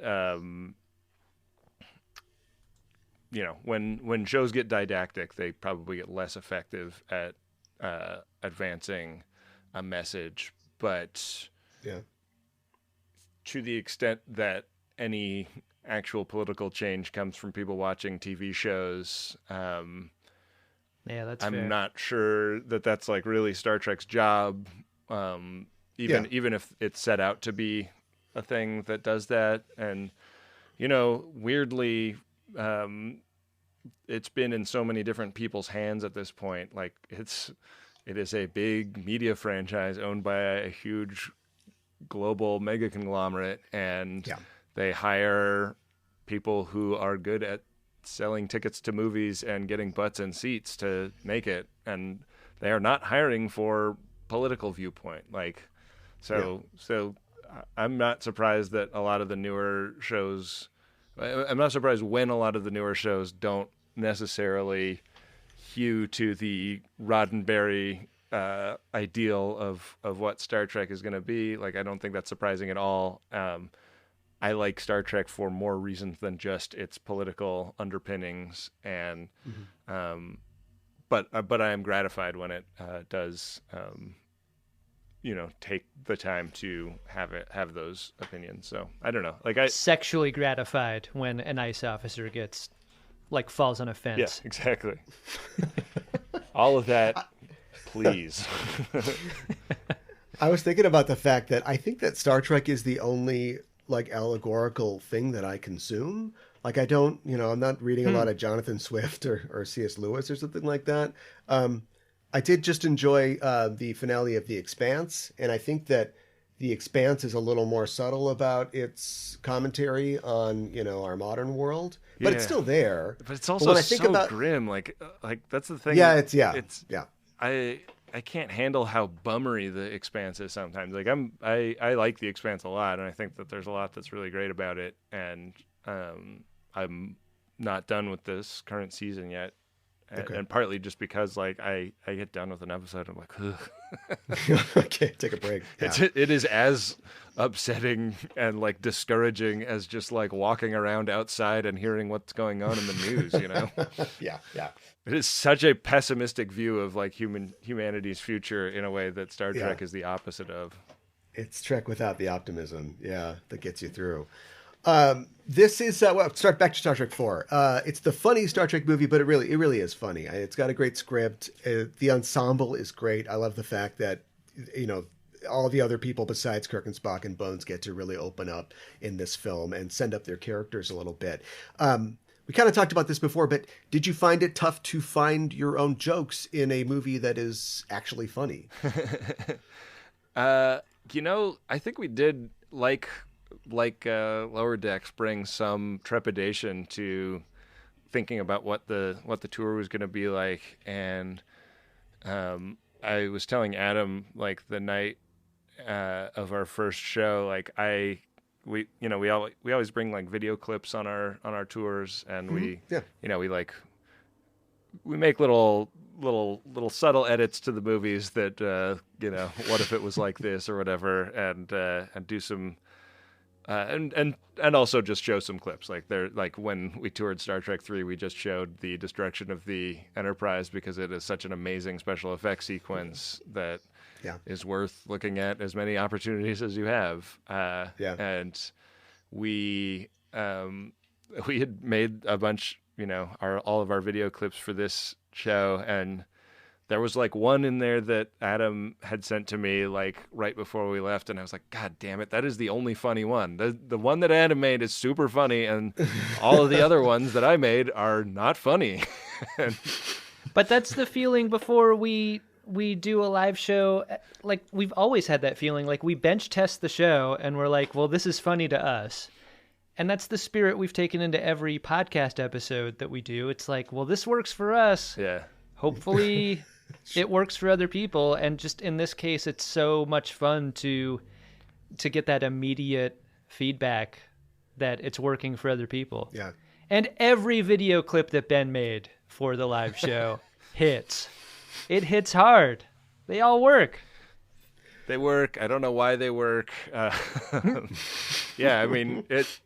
Speaker 2: when shows get didactic, they probably get less effective at advancing a message. But
Speaker 4: Yeah.
Speaker 2: To the extent that any actual political change comes from people watching TV shows,
Speaker 3: that's
Speaker 2: I'm
Speaker 3: fair.
Speaker 2: not sure that that's like really Star Trek's job. Even if it's set out to be a thing that does that. And, weirdly, it's been in so many different people's hands at this point. Like it is a big media franchise owned by a huge global mega conglomerate, and they hire people who are good at selling tickets to movies and getting butts in seats to make it. And they are not hiring for political viewpoint. So I'm not surprised that a lot of the newer shows, I'm not surprised when a lot of the newer shows don't necessarily hew to the Roddenberry ideal of what Star Trek is going to be. Like, I don't think that's surprising at all. I like Star Trek for more reasons than just its political underpinnings, and but I am gratified when it does take the time to have those opinions. So I don't know,
Speaker 3: sexually gratified when an ICE officer gets falls on a fence.
Speaker 2: Yeah, exactly. All of that, please.
Speaker 4: I was thinking about the fact that I think that Star Trek is the only allegorical thing that I consume. I don't, I'm not reading a lot of Jonathan Swift or C.S. Lewis or something like that. I did just enjoy the finale of The Expanse, and I think that The Expanse is a little more subtle about its commentary on, our modern world, but it's still there.
Speaker 2: But it's also so grim. Like that's the thing. I can't handle how bummery The Expanse is sometimes. I like The Expanse a lot, and I think that there's a lot that's really great about it. And I'm not done with this current season yet. And partly just because I get done with an episode, I'm like, ugh.
Speaker 4: Okay, take a break. Yeah.
Speaker 2: It is as upsetting and discouraging as just walking around outside and hearing what's going on in the news,
Speaker 4: Yeah.
Speaker 2: It is such a pessimistic view of humanity's future in a way that Star Trek is the opposite of.
Speaker 4: It's Trek without the optimism, that gets you through. This is start back to Star Trek 4. It's the funny Star Trek movie, but it really is funny. It's got a great script. The ensemble is great. I love the fact that all the other people besides Kirk and Spock and Bones get to really open up in this film and send up their characters a little bit. We kind of talked about this before, but did you find it tough to find your own jokes in a movie that is actually funny?
Speaker 2: I think we did Lower Decks brings some trepidation to thinking about what the tour was going to be like. And I was telling Adam the night of our first show, we always bring video clips on our tours, and we make little subtle edits to the movies that what if it was like this or whatever, and do some and also just show some clips. When we toured Star Trek 3, we just showed the destruction of the Enterprise because it is such an amazing special effects sequence that is worth looking at as many opportunities as you have. And we had made a bunch, all of our video clips for this show, and there was one in there that Adam had sent to me right before we left, and I was like, God damn it, that is the only funny one. The one that Adam made is super funny, and all of the other ones that I made are not funny.
Speaker 3: But that's the feeling before we do a live show. We've always had that feeling. We bench test the show, and we're like, well, this is funny to us. And that's the spirit we've taken into every podcast episode that we do. It's well, this works for us.
Speaker 2: Yeah.
Speaker 3: Hopefully it works for other people. And just in this case, it's so much fun to get that immediate feedback that it's working for other people.
Speaker 4: Yeah.
Speaker 3: And every video clip that Ben made for the live show hits. It hits hard. They all work.
Speaker 2: They work. I don't know why they work. Yeah, I mean, it's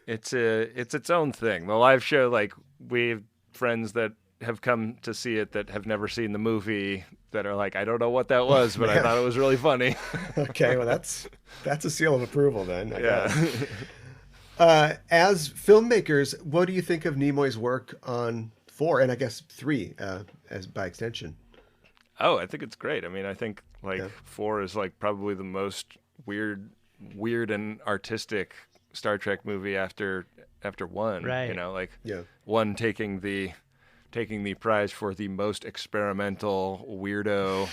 Speaker 2: its own thing. The live show, we have friends that have come to see it that have never seen the movie that are like, I don't know what that was, but I thought it was really funny.
Speaker 4: Okay, well, that's a seal of approval then, I guess. As filmmakers, what do you think of Nimoy's work on 4 and I guess 3 as by extension?
Speaker 2: Oh, I think it's great. I mean, I think 4 is like probably the most weird and artistic Star Trek movie after 1.
Speaker 3: Right.
Speaker 2: You know, 1 taking the prize for the most experimental weirdo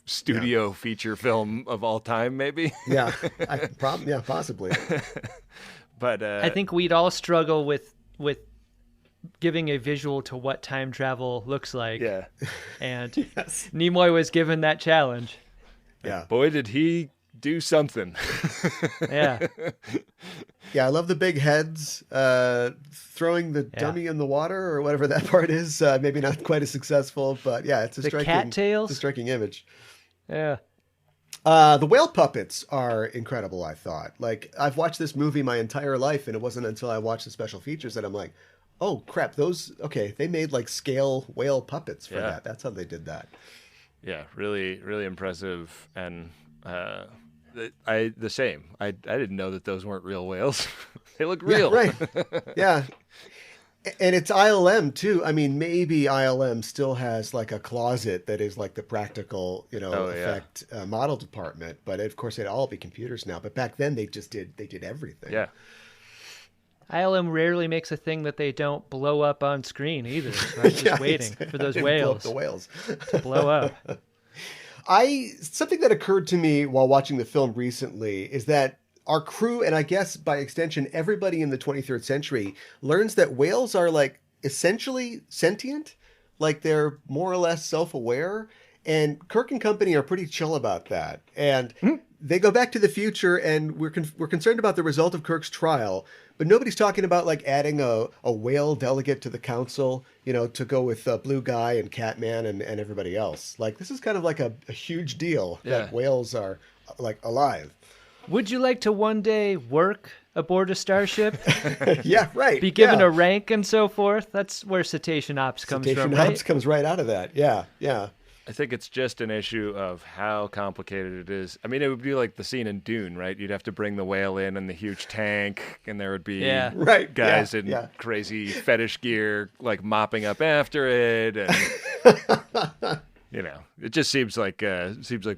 Speaker 2: studio feature film of all time, maybe.
Speaker 4: Yeah, possibly.
Speaker 2: But
Speaker 3: I think we'd all struggle with giving a visual to what time travel looks like.
Speaker 2: Yeah.
Speaker 3: And Nimoy was given that challenge.
Speaker 4: Yeah.
Speaker 2: Boy, did he do something.
Speaker 3: Yeah.
Speaker 4: Yeah, I love the big heads. Throwing the dummy in the water or whatever that part is. Maybe not quite as successful, but yeah, it's a striking image.
Speaker 3: Yeah.
Speaker 4: The whale puppets are incredible, I thought. Like, I've watched this movie my entire life, and it wasn't until I watched the special features that I'm like, oh, crap, they made, like, scale whale puppets for that. That's how they did that.
Speaker 2: Yeah, really, really impressive. And the same. I didn't know that those weren't real whales. They look real.
Speaker 4: Yeah, right. Yeah. And it's ILM too. I mean, maybe ILM still has like a closet that is like the practical, effect model department. But of course, it'd all be computers now. But back then, they did everything.
Speaker 2: Yeah.
Speaker 3: ILM rarely makes a thing that they don't blow up on screen either. So I'm just waiting for those whales,
Speaker 4: the whales
Speaker 3: to blow up.
Speaker 4: Something that occurred to me while watching the film recently is that our crew, and I guess by extension, everybody in the 23rd century learns that whales are like essentially sentient, like they're more or less self-aware. And Kirk and company are pretty chill about that. And they go back to the future, and we're concerned about the result of Kirk's trial. But nobody's talking about like adding a whale delegate to the council, to go with Blue Guy and Catman and everybody else. Like, this is kind of like a huge deal that whales are like alive.
Speaker 3: Would you like to one day work aboard a starship?
Speaker 4: Yeah, right.
Speaker 3: Be given a rank and so forth? That's where Cetacean Ops comes from, right?
Speaker 4: Cetacean Ops comes right out of that. Yeah, yeah.
Speaker 2: I think it's just an issue of how complicated it is. I mean, it would be like the scene in Dune, right? You'd have to bring the whale in the huge tank, and there would be guys in crazy fetish gear, like mopping up after it, and it just seems like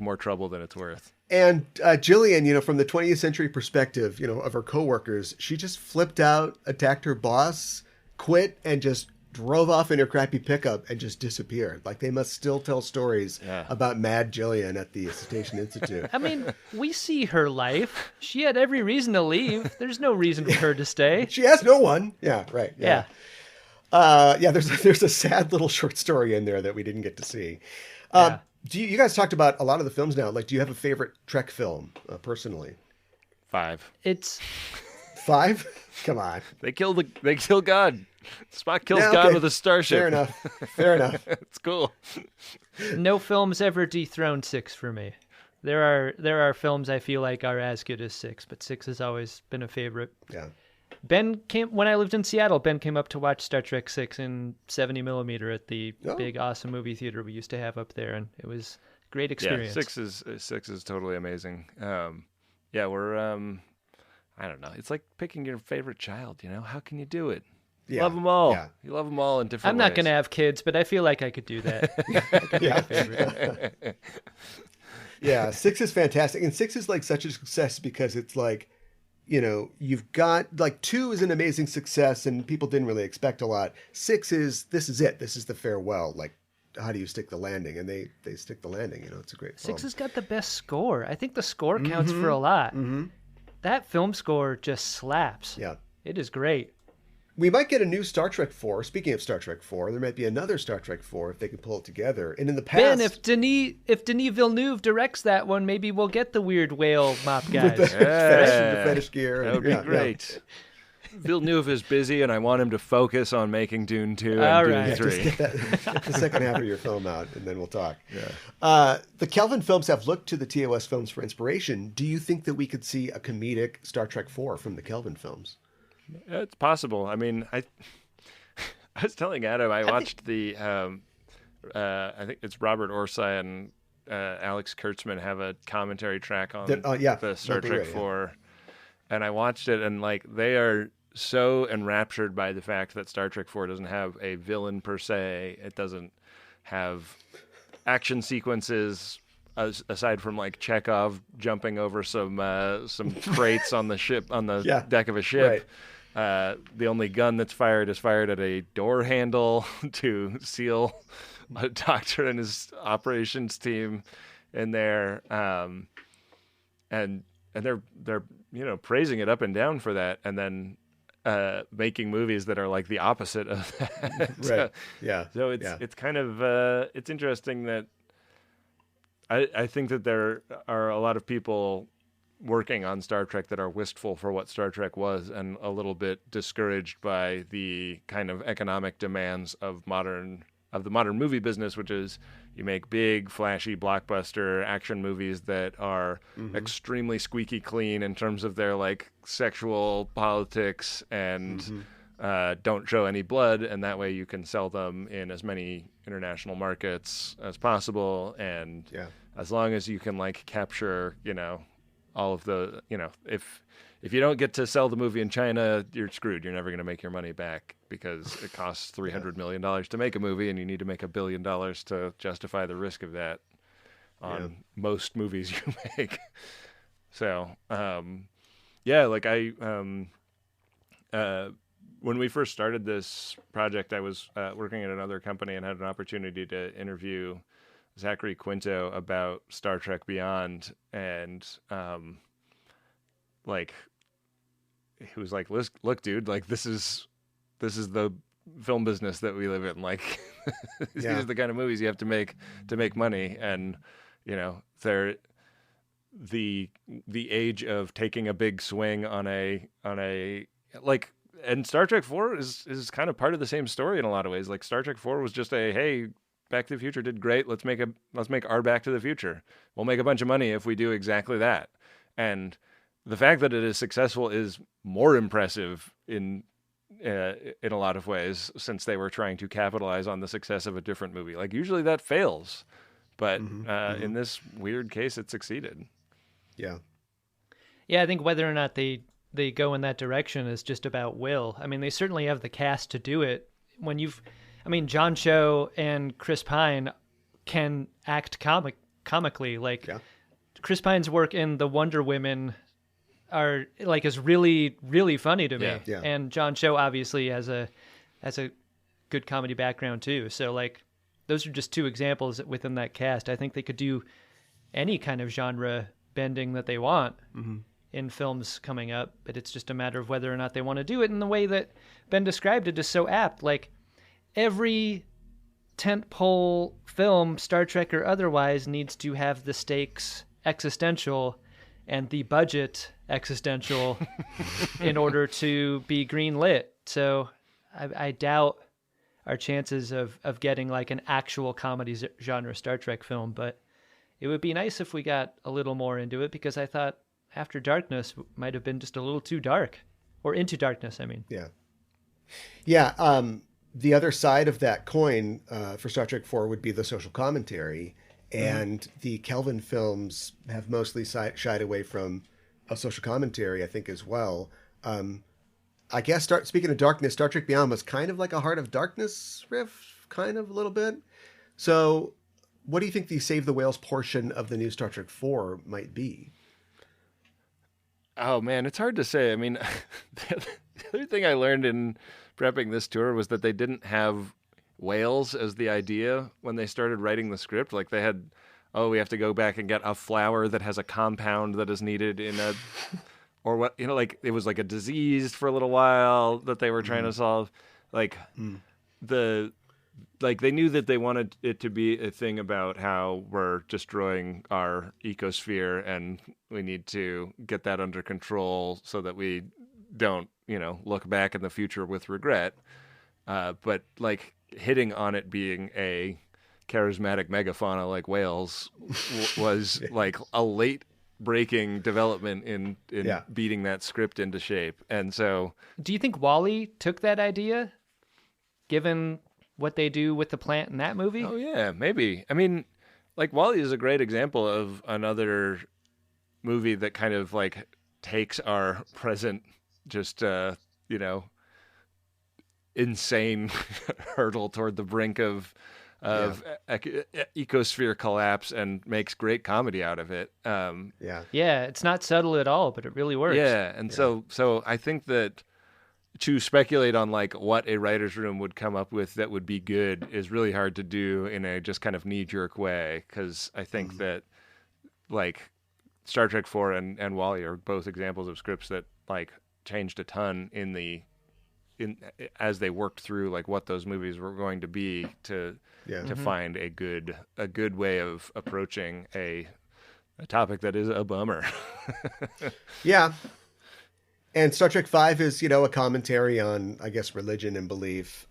Speaker 2: more trouble than it's worth.
Speaker 4: And Jillian, from the 20th century perspective, of her coworkers, she just flipped out, attacked her boss, quit, and just drove off in her crappy pickup and just disappeared. Like, they must still tell stories about Mad Jillian at the Cetacean Institute.
Speaker 3: I mean, we see her life. She had every reason to leave. There's no reason for her to stay.
Speaker 4: She has no one. Yeah, right. Yeah. There's a sad little short story in there that we didn't get to see. Do you guys talked about a lot of the films now? Like, do you have a favorite Trek film personally?
Speaker 2: 5.
Speaker 3: It's
Speaker 4: 5? Come on.
Speaker 2: They kill God. Spock kills God with a starship.
Speaker 4: Fair enough.
Speaker 2: It's cool.
Speaker 3: No films ever dethroned 6 for me. There are films I feel like are as good as 6, but 6 has always been a favorite.
Speaker 4: Yeah.
Speaker 3: When I lived in Seattle, Ben came up to watch Star Trek 6 in 70mm at the big awesome movie theater we used to have up there, and it was a great experience.
Speaker 2: Yeah, 6 is totally amazing. We're I don't know. It's like picking your favorite child. How can you do it? Yeah. Love them all. Yeah. You love them all in different ways.
Speaker 3: I'm not going to have kids, but I feel like I could do that.
Speaker 4: Yeah. Favorite. Yeah, 6 is fantastic, and 6 is like such a success because it's like, you've got like 2 is an amazing success and people didn't really expect a lot. 6 is this is it. This is the farewell. Like, how do you stick the landing? And they stick the landing. It's a great film.
Speaker 3: 6 has got the best score. I think the score counts for a lot. Mm-hmm. That film score just slaps.
Speaker 4: Yeah, it
Speaker 3: is great.
Speaker 4: We might get a new Star Trek 4. Speaking of Star Trek 4, there might be another Star Trek 4 if they can pull it together. And in the past,
Speaker 3: Ben, if Denis Villeneuve directs that one, maybe we'll get the weird whale mop guys.
Speaker 4: The fetish gear.
Speaker 2: That would be great. Yeah. Villeneuve is busy, and I want him to focus on making Dune 2
Speaker 3: and
Speaker 2: Dune 3.
Speaker 4: Just get the second half of your film out, and then we'll talk. Yeah. The Kelvin films have looked to the TOS films for inspiration. Do you think that we could see a comedic Star Trek 4 from the Kelvin films?
Speaker 2: It's possible. I mean, I I was telling Adam, I watched the, I think it's Robert Orsai and Alex Kurtzman have a commentary track on the Star Trek 4. And I watched it, and like they are so enraptured by the fact that Star Trek 4 doesn't have a villain per se. It doesn't have action sequences aside from like Chekhov jumping over some crates on the ship on the deck of a ship. Right. The only gun that's fired is fired at a door handle to seal a doctor and his operations team in there, and they're praising it up and down for that, and then making movies that are like the opposite of that.
Speaker 4: Right. Yeah.
Speaker 2: So it's kind of it's interesting that I think that there are a lot of people working on Star Trek that are wistful for what Star Trek was and a little bit discouraged by the kind of economic demands of the modern movie business, which is you make big, flashy, blockbuster action movies that are extremely squeaky clean in terms of their like sexual politics and don't show any blood, and that way you can sell them in as many international markets as possible. And as long as you can like capture, all of the, if you don't get to sell the movie in China, you're screwed. You're never going to make your money back because it costs $300 million to make a movie, and you need to make $1 billion to justify the risk of that on most movies you make. So, when we first started this project, I was working at another company and had an opportunity to interview Zachary Quinto about Star Trek Beyond, and he was like, "Look, dude, like this is the film business that we live in. Like, these are the kind of movies you have to make money, and they're the age of taking a big swing on a like." And Star Trek 4 is kind of part of the same story in a lot of ways. Like Star Trek 4 was just hey, Back to the Future did great. Let's make our Back to the Future. We'll make a bunch of money if we do exactly that. And the fact that it is successful is more impressive in a lot of ways, since they were trying to capitalize on the success of a different movie. Like usually that fails, but in this weird case, it succeeded.
Speaker 3: Yeah. Yeah, I think whether or not they go in that direction is just about will. I mean, they certainly have the cast to do it. John Cho and Chris Pine can act comically. Like Chris Pine's work in the Wonder Women is really, really funny to me. Yeah. And John Cho obviously has a good comedy background too. So like those are just two examples within that cast. I think they could do any kind of genre bending that they want in films coming up, but it's just a matter of whether or not they want to do it in the way that Ben described it is so apt. Like every tentpole film, Star Trek or otherwise, needs to have the stakes existential and the budget existential in order to be greenlit. So I doubt our chances of getting like an actual comedy genre Star Trek film, but it would be nice if we got a little more into it, because I thought After Darkness might have been just a little too dark, or Into Darkness, I mean.
Speaker 4: Yeah. The other side of that coin for Star Trek 4 would be the social commentary, and the Kelvin films have mostly shied away from a social commentary, I think, as well. I guess, speaking of darkness, Star Trek Beyond was kind of like a Heart of Darkness riff, kind of a little bit. So what do you think the Save the Whales portion of the new Star Trek 4 might be?
Speaker 2: Oh, man, it's hard to say. I mean, the other thing I learned in prepping this tour was that they didn't have whales as the idea when they started writing the script. Like they had, we have to go back and get a flower that has a compound that is needed in a, or what, like it was like a disease for a little while that they were trying to solve. Like they knew that they wanted it to be a thing about how we're destroying our ecosphere and we need to get that under control so that we don't, look back in the future with regret. But like hitting on it being a charismatic megafauna like whales was like a late breaking development in beating that script into shape. And so,
Speaker 3: do you think Wally took that idea? given what they do with the plant in that movie?
Speaker 2: Oh, yeah, maybe. I mean, like, WALL-E is a great example of another movie that kind of, like, takes our present just, insane hurdle toward the brink of ecosphere collapse and makes great comedy out of it.
Speaker 3: Yeah, it's not subtle at all, but it really works.
Speaker 2: Yeah, and so I think that to speculate on like what a writer's room would come up with that would be good is really hard to do in a just kind of knee-jerk way, because I think that like Star Trek 4 and WALL-E are both examples of scripts that like changed a ton as they worked through like what those movies were going to be to find a good way of approaching a topic that is a bummer.
Speaker 4: Yeah. And Star Trek V is, a commentary on, I guess, religion and belief.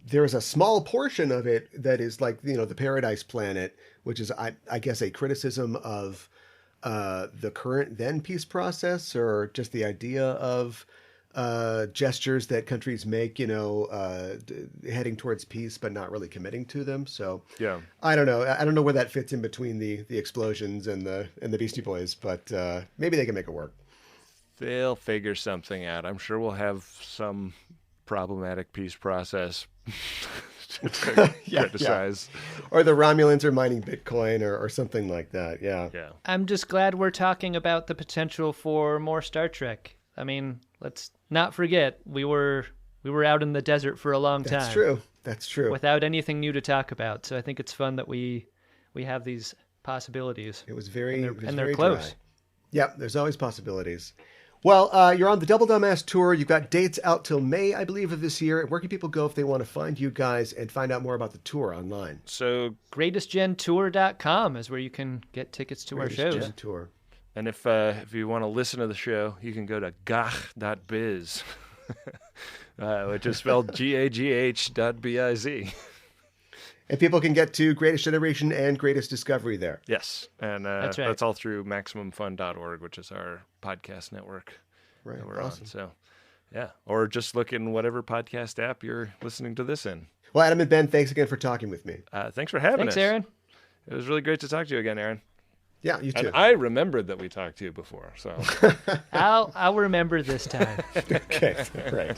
Speaker 4: There is a small portion of it that is like, the Paradise Planet, which is, I guess, a criticism of the current then peace process, or just the idea of gestures that countries make, heading towards peace, but not really committing to them. So
Speaker 2: yeah,
Speaker 4: I don't know. I don't know where that fits in between the explosions and the Beastie Boys, but maybe they can make it work.
Speaker 2: They'll figure something out. I'm sure we'll have some problematic peace process to criticize.
Speaker 4: Yeah. Or the Romulans are mining Bitcoin or something like that. Yeah.
Speaker 3: I'm just glad we're talking about the potential for more Star Trek. I mean, let's not forget we were out in the desert for a long time.
Speaker 4: That's true.
Speaker 3: Without anything new to talk about. So I think it's fun that we have these possibilities.
Speaker 4: It was very
Speaker 3: they're close.
Speaker 4: Dry. Yeah, there's always possibilities. Well, you're on the Double Dumbass Tour. You've got dates out till May, I believe, of this year. Where can people go if they want to find you guys and find out more about the tour online?
Speaker 2: So
Speaker 3: GreatestGenTour.com is where you can get tickets to our shows.
Speaker 4: Gen Tour.
Speaker 2: And if you want to listen to the show, you can go to gagh.biz, which is spelled GAGH.biz.
Speaker 4: And people can get to Greatest Generation and Greatest Discovery there.
Speaker 2: Yes, and
Speaker 3: that's right.
Speaker 2: That's all through MaximumFun.org, which is our podcast network that we're
Speaker 4: awesome.
Speaker 2: on. So, yeah, or just look in whatever podcast app you're listening to this in.
Speaker 4: Well, Adam and Ben, thanks again for talking with me.
Speaker 2: Thanks for having us.
Speaker 3: Thanks, Aaron.
Speaker 2: It was really great to talk to you again, Aaron.
Speaker 4: Yeah, you too.
Speaker 2: And I remembered that we talked to you before, so
Speaker 3: I'll remember this time.
Speaker 4: Okay, right.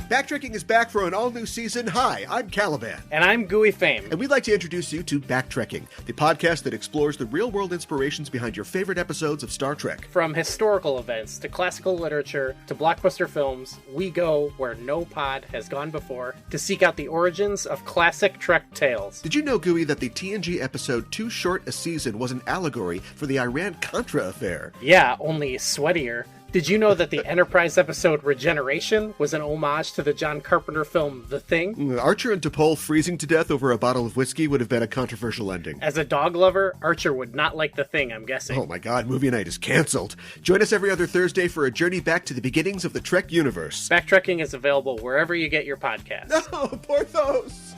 Speaker 4: BackTrekking is back for an all-new season. Hi, I'm Caliban.
Speaker 5: And I'm Gooey Fame.
Speaker 1: And we'd like to introduce you to BackTrekking, the podcast that explores the real-world inspirations behind your favorite episodes of Star Trek.
Speaker 5: From historical events to classical literature to blockbuster films, we go where no pod has gone before to seek out the origins of classic Trek tales.
Speaker 1: Did you know, Gooey, that the TNG episode Too Short a Season was an allegory for the Iran-Contra affair?
Speaker 5: Yeah, only sweatier. Did you know that the Enterprise episode Regeneration was an homage to the John Carpenter film The Thing?
Speaker 1: Archer and T'Pol freezing to death over a bottle of whiskey would have been a controversial ending.
Speaker 5: As a dog lover, Archer would not like The Thing, I'm guessing.
Speaker 1: Oh my god, movie night is canceled. Join us every other Thursday for a journey back to the beginnings of the Trek universe.
Speaker 5: BackTrekking is available wherever you get your podcasts.
Speaker 1: No, Porthos!